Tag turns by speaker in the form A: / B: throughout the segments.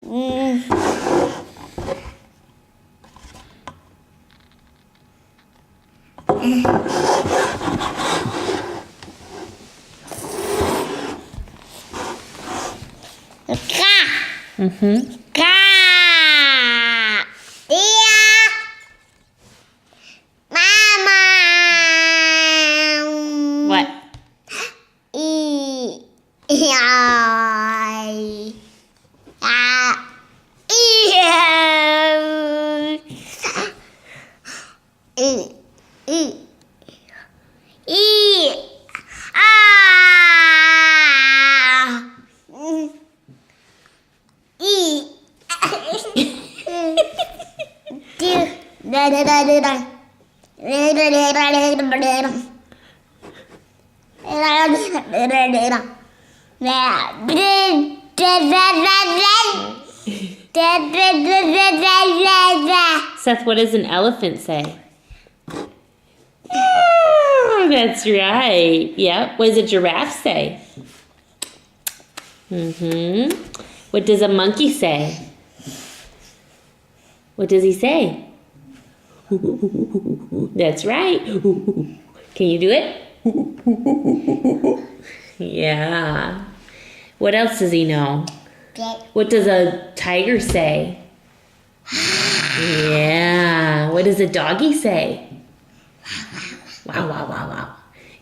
A: Ka. Dear Mama.
B: What? Seth, what does an elephant say? Oh, that's right. Yep. What does a giraffe say? What does a monkey say? What does he say? That's right. Can you do it? Yeah. What else does he know? What does a tiger say? Yeah. What does a doggy say? Wow, wow, wow, wow.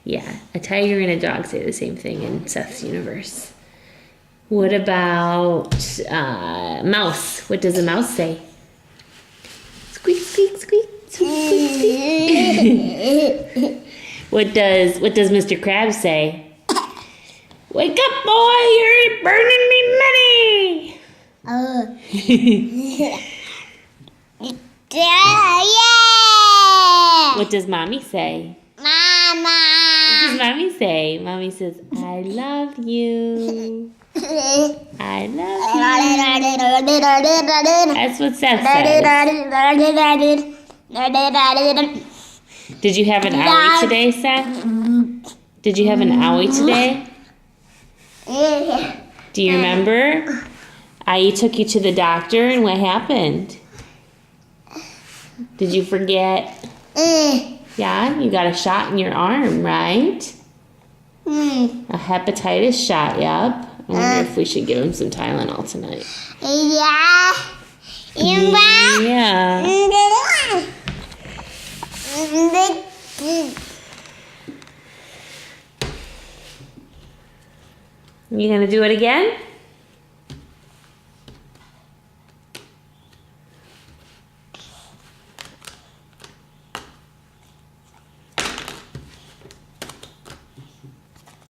B: Yeah, a tiger and a dog say the same thing in Seth's universe. What about mouse? What does a mouse say? Squeak, squeak, squeak, squeak, squeak, squeak. What does Mr. Krabs say? Wake up, boy! You're burning me money!
A: Yeah.
B: What does Mommy say?
A: Mama.
B: What does Mommy say? Mommy says, I love you. I love you. That's what Seth says. Did you have an owie today, Seth? Did you have an owie today? Do you remember? I took you to the doctor, and what happened? Did you forget? Yeah, you got a shot in your arm, right? A hepatitis shot, yep. I wonder if we should give him some Tylenol tonight.
A: Yeah.
B: Yeah. You gonna do it again?